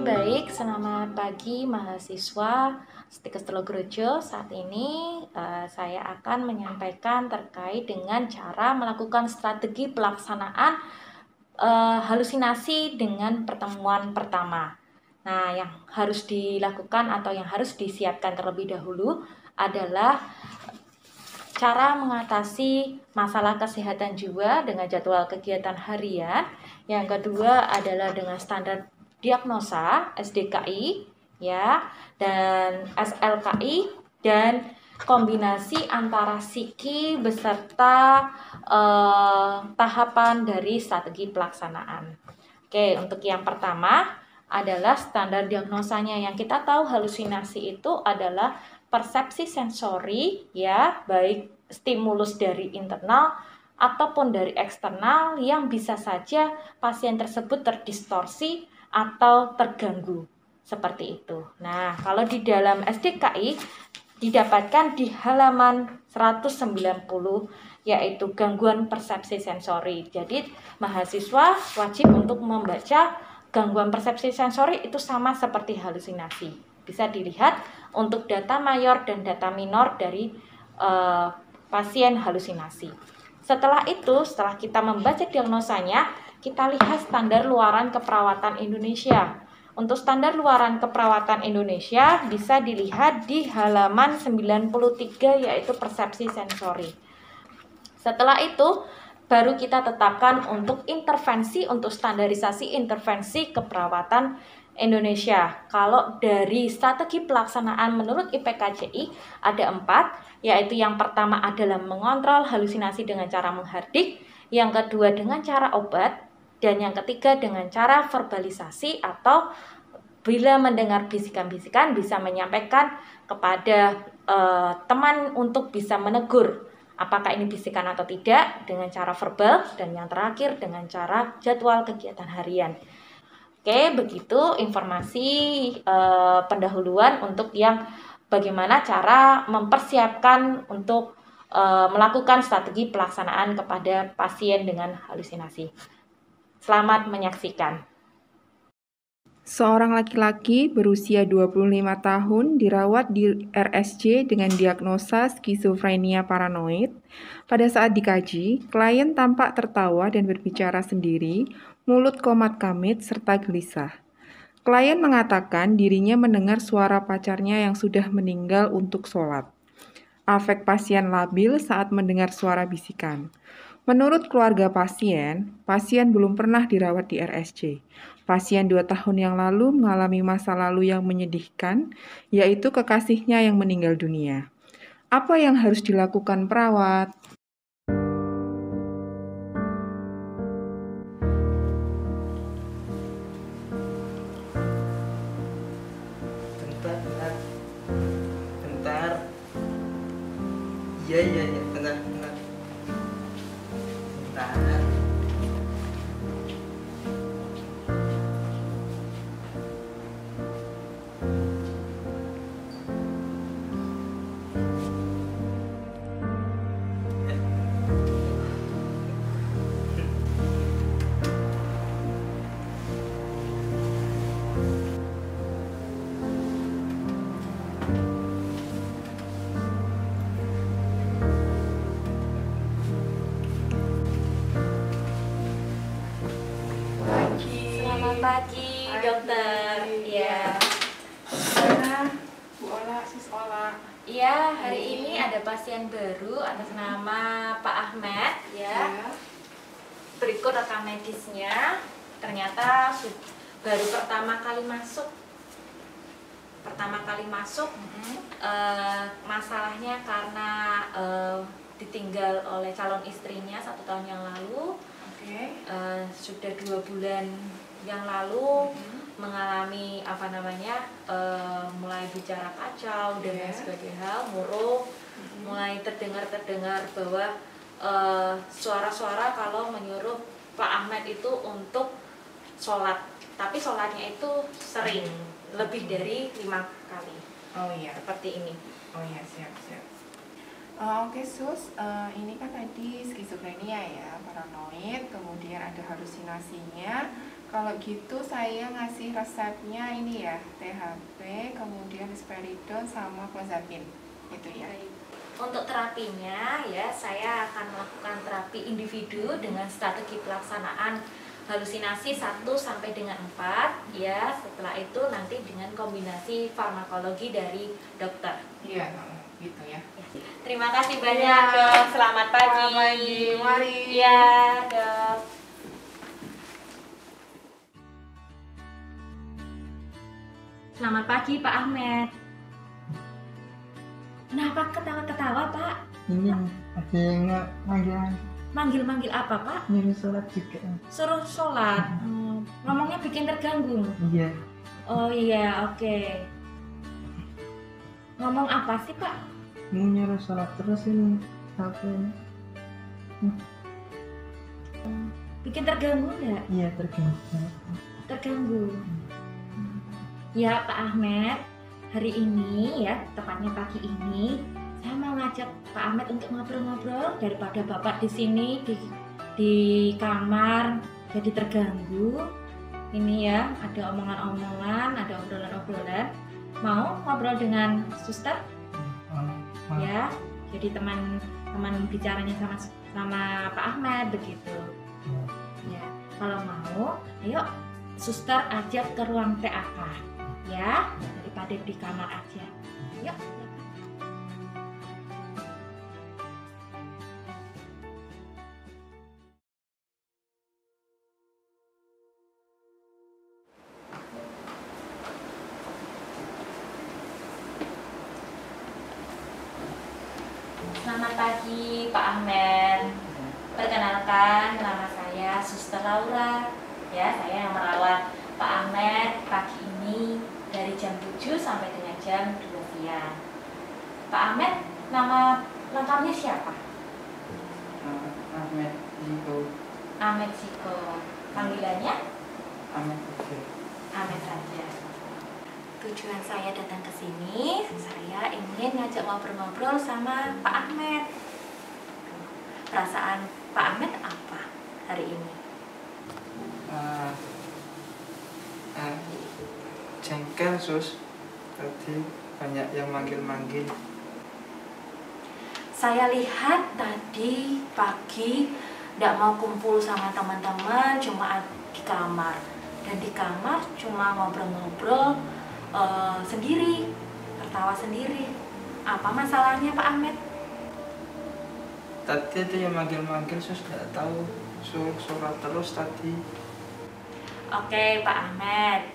baik. Selamat pagi mahasiswa Stikes Telogrojo. Saat ini saya akan menyampaikan terkait dengan cara melakukan strategi pelaksanaan halusinasi dengan pertemuan pertama. Nah, yang harus dilakukan atau yang harus disiapkan terlebih dahulu adalah cara mengatasi masalah kesehatan jiwa dengan jadwal kegiatan harian. Yang kedua adalah dengan standar diagnosa SDKI ya, dan SLKI, dan kombinasi antara psiki beserta tahapan dari strategi pelaksanaan. Oke, untuk yang pertama adalah standar diagnosanya. Yang kita tahu halusinasi itu adalah persepsi sensori ya, baik stimulus dari internal ataupun dari eksternal yang bisa saja pasien tersebut terdistorsi atau terganggu. Seperti itu. Nah, kalau di dalam SDKI didapatkan di halaman 190, yaitu gangguan persepsi sensori. Jadi, mahasiswa wajib untuk membaca gangguan persepsi sensori itu sama seperti halusinasi. Bisa dilihat untuk data mayor dan data minor dari pasien halusinasi. Setelah itu, setelah kita membaca diagnosanya, kita lihat standar luaran keperawatan Indonesia. Untuk standar luaran keperawatan Indonesia bisa dilihat di halaman 93, yaitu persepsi sensori. Setelah itu baru kita tetapkan untuk intervensi, untuk standarisasi intervensi keperawatan Indonesia. Kalau dari strategi pelaksanaan menurut IPKJI ada 4, yaitu yang pertama adalah mengontrol halusinasi dengan cara menghardik, yang kedua dengan cara obat, dan yang ketiga dengan cara verbalisasi atau bila mendengar bisikan-bisikan bisa menyampaikan kepada teman untuk bisa menegur apakah ini bisikan atau tidak dengan cara verbal, dan yang terakhir dengan cara jadwal kegiatan harian. Oke, begitu informasi pendahuluan untuk yang bagaimana cara mempersiapkan untuk melakukan strategi pelaksanaan kepada pasien dengan halusinasi. Selamat menyaksikan. Seorang laki-laki berusia 25 tahun dirawat di RSJ dengan diagnosa skizofrenia paranoid. Pada saat dikaji, klien tampak tertawa dan berbicara sendiri, mulut komat-kamit, serta gelisah. Klien mengatakan dirinya mendengar suara pacarnya yang sudah meninggal untuk sholat. Afek pasien labil saat mendengar suara bisikan. Menurut keluarga pasien belum pernah dirawat di RSJ. Pasien 2 tahun yang lalu mengalami masa lalu yang menyedihkan, yaitu kekasihnya yang meninggal dunia. Apa yang harus dilakukan perawat? Bentar. Iya, bentar. Selamat pagi, dokter. Iya. Bu Ola, Sis Ola. Iya, hari ini ada pasien baru atas nama Pak Ahmed ya. Berikut rekam medisnya. Ternyata baru pertama kali masuk. Masalahnya karena ditinggal oleh calon istrinya 1 tahun yang lalu. Sudah 2 bulan yang lalu mengalami mulai bicara kacau dan sebagainya hal, murung, mulai terdengar bahwa suara-suara kalau menyuruh Pak Ahmed itu untuk sholat, tapi sholatnya itu sering lebih dari 5 kali. Oh iya, Seperti ini. oh iya, siap. Oke Sus, ini kan tadi skizofrenia ya, paranoid, kemudian ada halusinasinya. Kalau gitu saya ngasih resepnya ini ya, THP, kemudian risperidon sama clozapine. Itu ya. Untuk terapinya ya, saya akan melakukan terapi individu dengan strategi pelaksanaan halusinasi 1 sampai dengan 4 ya. Setelah itu nanti dengan kombinasi farmakologi dari dokter. Iya, gitu ya. Terima kasih banyak, Dok. Selamat pagi. Selamat pagi. Mari. Iya, Dok. Selamat pagi, Pak Ahmed. Kenapa ketawa-ketawa, Pak? Ini ada yang manggil Manggil-manggil apa, Pak? nyuruh sholat juga. Suruh sholat. Ngomongnya bikin terganggu. Iya, Oh iya, oke. Ngomong apa sih, Pak? mau nyuruh sholat terus ini apa ini? Bikin terganggu nggak? Iya, terganggu. Terganggu. Ya, Pak Ahmed, hari ini ya, tepatnya pagi ini, saya mau ngajak Pak Ahmed untuk ngobrol-ngobrol daripada Bapak di sini di kamar jadi terganggu. Ini ya, ada omongan-omongan, ada obrolan-obrolan. Mau ngobrol dengan suster? Ya, jadi teman bicaranya sama Pak Ahmed begitu. Ya, kalau mau, ayo suster ajak ke ruang TAK ya, daripada di kamar aja. Yuk. Selamat pagi Pak Ahmed. Perkenalkan, nama saya Suster Laura. Ya, saya yang merawat Pak Ahmed pagi ini dari jam 7 sampai dengan jam 2 siang. Pak Ahmed, nama lengkapnya siapa? Ahmed Ziko. Ahmed Ziko. Panggilannya? Ahmed Ziko. Ahmed saja. Tujuan saya datang ke sini, saya ingin ngajak ngobrol-ngobrol sama Pak Ahmed. Perasaan Pak Ahmed apa hari ini? Jengkel sus. Tadi banyak yang manggil-manggil. Saya lihat tadi pagi tidak mau kumpul sama teman-teman, cuma di kamar. Dan di kamar cuma ngobrol-ngobrol sendiri, tertawa sendiri. Apa masalahnya Pak Ahmed? Tadi ada yang manggil-manggil sus, nggak tahu. Suruh sholat terus tadi. Oke Pak Ahmed,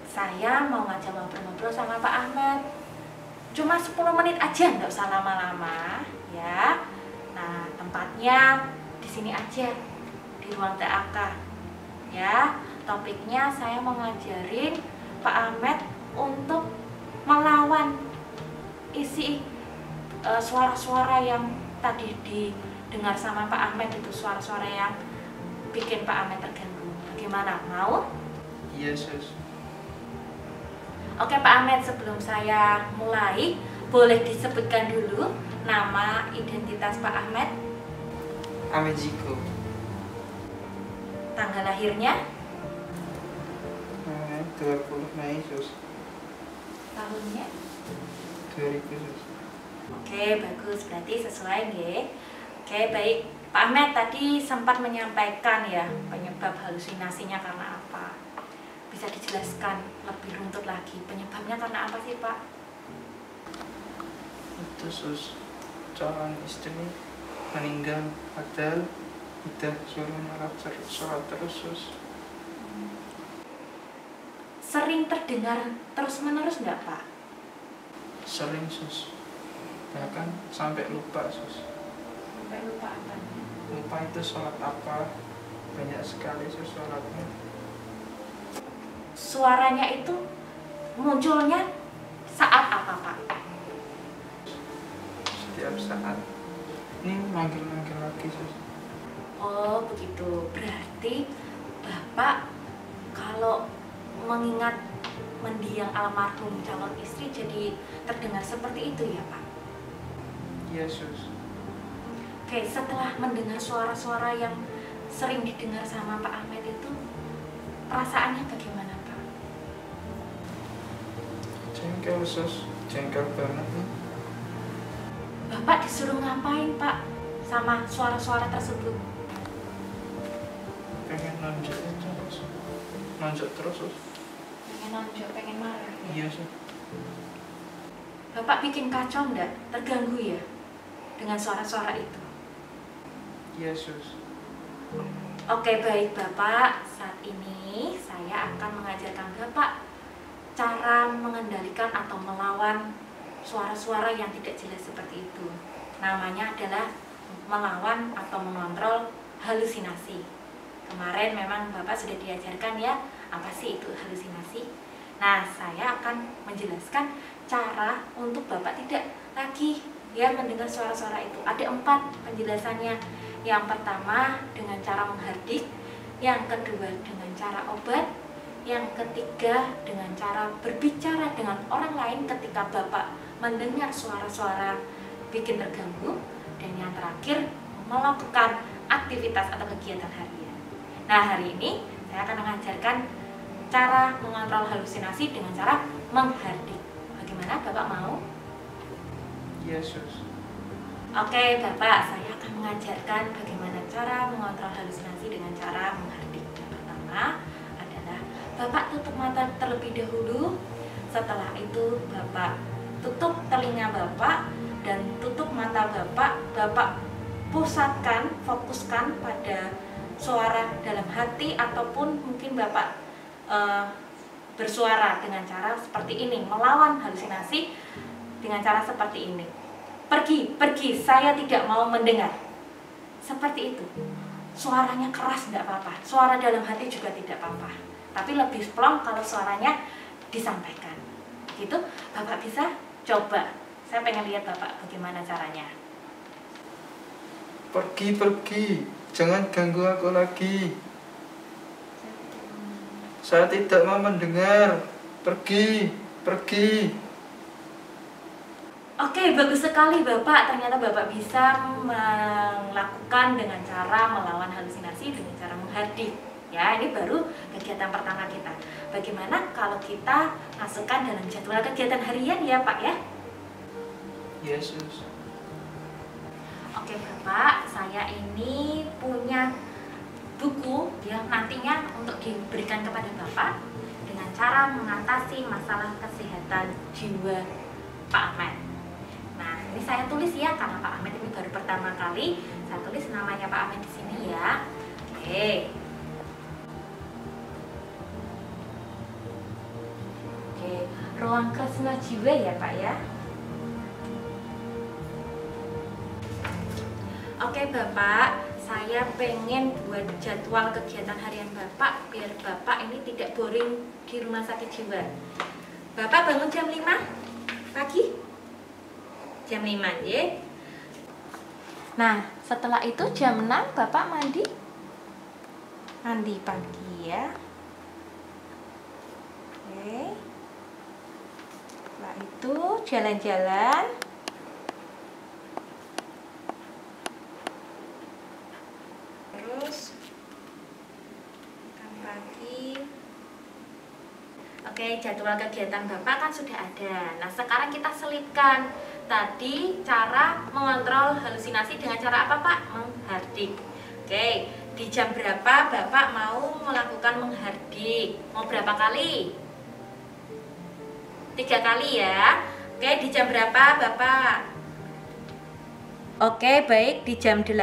saya mau ngajak ngobrol-ngobrol sama Pak Ahmed. Cuma 10 menit aja, nggak usah lama-lama ya. Nah, tempatnya di sini aja, di ruang TAK ya. Topiknya saya mau ngajarin Pak Ahmed untuk melawan isi suara-suara yang tadi didengar sama Pak Ahmed, itu suara-suara yang bikin Pak Ahmed terganggu. Bagaimana? Mau? Iya sus. Oke Pak Ahmed, sebelum saya mulai, boleh disebutkan dulu nama identitas Pak Ahmed, Ahmed Ziko. tanggal lahirnya, 20 Mei sus. tahunnya. 2000 sus. Oke, bagus, berarti sesuai nggih. Oke, baik. Pak Ahmed tadi sempat menyampaikan ya penyebab halusinasinya karena apa. Bisa dijelaskan lebih runtut lagi penyebabnya karena apa sih Pak? Itu sus, calon istri meninggal padahal udah suruh sholat terus sus. Sering terdengar terus-menerus nggak Pak? Sering sus, bahkan sampai lupa sus. Sampai lupa apa? Lupa itu sholat apa, banyak sekali sus sholatnya. Suaranya itu munculnya saat apa Pak? Setiap saat. Ini manggil-manggil lagi sus. Oh begitu, berarti Bapak kalau mengingat mendiang almarhum calon istri jadi terdengar seperti itu ya Pak? Iya sus. Oke, setelah mendengar suara-suara yang sering didengar sama Pak Ahmed itu, perasaannya bagaimana, Pak? Jengkel, Sus. Jengkel banget nih. Bapak disuruh ngapain, Pak, sama suara-suara tersebut? Pengen nonjok aja, Sus. Nonjok terus, Sus. Pengen nonjok, pengen marah. Iya, Sus. Bapak bikin kacau enggak? Terganggu ya dengan suara-suara itu? Iya, Sus. Oke, baik Bapak. Saat ini saya akan mengajarkan Bapak cara mengendalikan atau melawan suara-suara yang tidak jelas seperti itu. Namanya adalah melawan atau mengontrol halusinasi. Kemarin memang Bapak sudah diajarkan ya, apa sih itu halusinasi? Nah, saya akan menjelaskan cara untuk Bapak tidak lagi ya mendengar suara-suara itu. Ada 4 penjelasannya. Yang pertama dengan cara menghardik, yang kedua dengan cara obat, yang ketiga dengan cara berbicara dengan orang lain ketika Bapak mendengar suara-suara bikin terganggu, dan yang terakhir melakukan aktivitas atau kegiatan harian. Nah, hari ini saya akan mengajarkan cara mengontrol halusinasi dengan cara menghardik. Bagaimana, Bapak mau? Iya, Sus. Oke, Bapak, saya akan mengajarkan bagaimana cara mengontrol halusinasi dengan cara menghardik. Yang pertama adalah Bapak tutup mata terlebih dahulu. Setelah itu Bapak tutup telinga Bapak dan tutup mata Bapak. Bapak pusatkan, fokuskan pada suara dalam hati, ataupun mungkin Bapak bersuara dengan cara seperti ini, melawan halusinasi dengan cara seperti ini. Pergi, pergi, saya tidak mau mendengar. Seperti itu. Suaranya keras tidak apa-apa, suara dalam hati juga tidak apa-apa. Tapi lebih plong kalau suaranya disampaikan. Gitu, Bapak bisa coba. Saya pengen lihat Bapak bagaimana caranya. Pergi, pergi. Jangan ganggu aku lagi. Saya tidak mau mendengar. Pergi, pergi. Oke, bagus sekali Bapak. Ternyata Bapak bisa melakukan dengan cara melawan halusinasi dengan cara menghardik. Ya, ini baru kegiatan pertama kita. Bagaimana kalau kita masukkan dalam jadwal kegiatan harian ya Pak ya? Yesus. Oke Bapak, saya ini punya buku yang nantinya untuk diberikan kepada Bapak dengan cara mengatasi masalah kesehatan jiwa Pak Ahmad. Nah, ini saya tulis ya, karena Pak Ahmad ini baru pertama kali. Saya tulis namanya Pak Ahmad di sini ya. Oke. Oke, ruang kresna jiwa ya Pak ya. Oke Bapak, saya pengen buat jadwal kegiatan harian Bapak biar Bapak ini tidak boring di rumah sakit jiwa. Bapak bangun jam 5 pagi? Jam 5 ya. Nah, setelah itu jam 6 Bapak mandi? Mandi pagi ya. Oke. Setelah itu jalan-jalan. Terus makan pagi. Oke, jadwal kegiatan Bapak kan sudah ada. Nah, sekarang kita selipkan tadi cara mengontrol halusinasi dengan cara apa Pak? Menghardik. Oke, di jam berapa Bapak mau melakukan menghardik? Mau berapa kali? 3 kali ya. Oke, di jam berapa Bapak? Oke, baik, di jam 8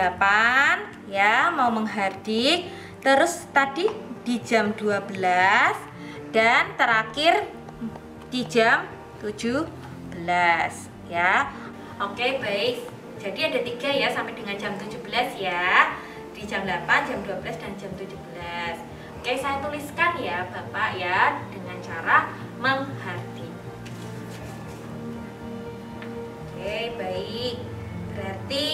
ya mau menghardik. Terus tadi di jam 12 dan terakhir di jam 17 ya. Oke, baik. Jadi ada 3 ya sampai dengan jam 17 ya. Di jam 8, jam 12 dan jam 17. Oke, saya tuliskan ya Bapak ya dengan cara menghardik. Oke, baik. Berarti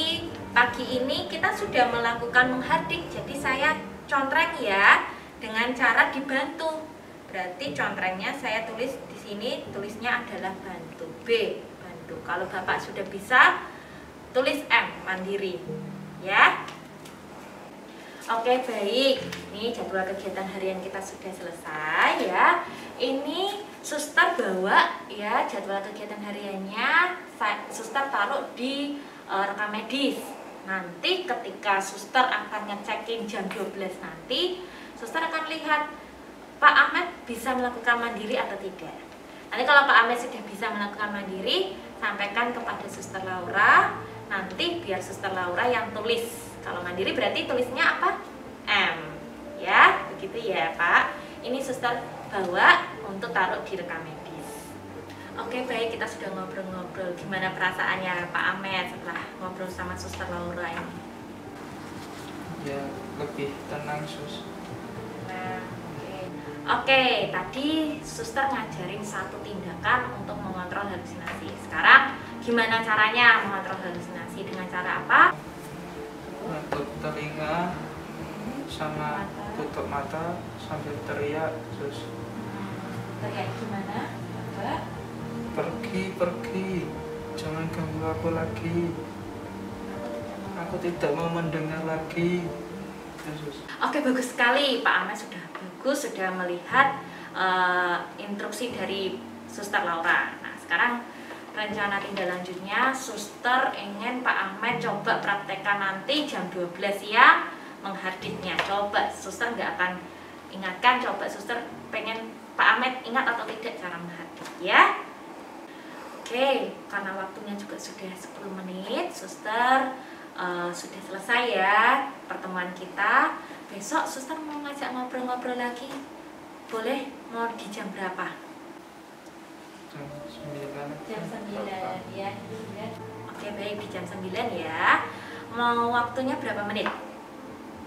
pagi ini kita sudah melakukan menghardik. Jadi saya contreng ya dengan cara dibantu. Berarti contrengnya saya tulis di sini, tulisnya adalah bantu. B, bantu. Kalau Bapak sudah bisa tulis M, mandiri. Ya. Oke, baik. Ini jadwal kegiatan harian kita sudah selesai ya. Ini suster bawa ya jadwal kegiatan hariannya. Suster taruh di rekam medis. Nanti ketika suster akan ngecekin jam 12 nanti, suster akan lihat Pak Ahmed bisa melakukan mandiri atau tidak. Nanti kalau Pak Ahmed sudah bisa melakukan mandiri, sampaikan kepada Suster Laura. Nanti biar Suster Laura yang tulis. Kalau mandiri berarti tulisnya apa? M. Ya, begitu ya Pak. Ini suster bawa untuk taruh di rekam medis. Oke, baik, kita sudah ngobrol-ngobrol. Gimana perasaannya Pak Ahmed setelah ngobrol sama Suster Laura ini? Ya, lebih tenang, Sus. Nah, Oke, tadi suster ngajarin satu tindakan untuk mengontrol halusinasi. Sekarang gimana caranya mengontrol halusinasi? Dengan cara apa? Nutup telinga sama tutup mata sambil teriak, Sus. Teriak gimana? Coba. Pergi, jangan ganggu aku lagi. Aku tidak mau mendengar lagi. Sus. Oke, bagus sekali Pak Ahmed, sudah melihat instruksi dari Suster Laura. Nah, sekarang rencana tindak lanjutnya suster ingin Pak Ahmed coba praktekkan nanti jam 12 siang mengharditnya. Coba suster nggak akan ingatkan, coba suster pengen Pak Ahmed ingat atau tidak cara menghardit ya. Oke, karena waktunya juga sudah 10 menit, suster sudah selesai ya pertemuan kita. Besok suster mau ngajak ngobrol-ngobrol lagi. Boleh? Mau di jam berapa? Jam 9. Jam 9 ya. Oke, baik, di jam 9 ya. Mau waktunya berapa menit?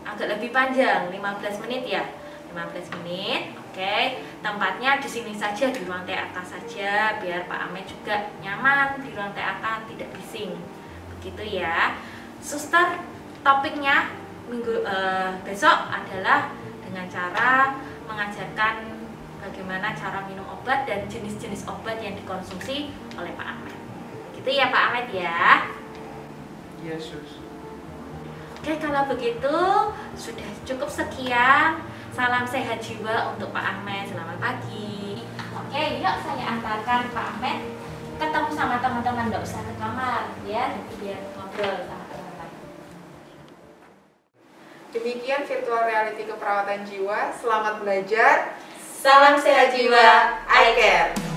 Agak lebih panjang, 15 menit ya. 15 menit. Oke, tempatnya di sini saja, di ruang TAK saja, biar Pak Ahmed juga nyaman di ruang TAK, tidak bising. Begitu ya. Suster, topiknya besok adalah dengan cara mengajarkan bagaimana cara minum obat dan jenis-jenis obat yang dikonsumsi oleh Pak Ahmed. Gitu ya Pak Ahmed ya. Iya, Sus. Oke, kalau begitu sudah cukup sekian. Salam sehat jiwa untuk Pak Ahmed. Selamat pagi. Oke, yuk saya antarkan Pak Ahmed ketemu sama teman-teman, nggak usah ke kamar ya, nanti biar ngobrol sama teman-teman. Demikian virtual reality keperawatan jiwa. Selamat belajar. Salam sehat jiwa, I care.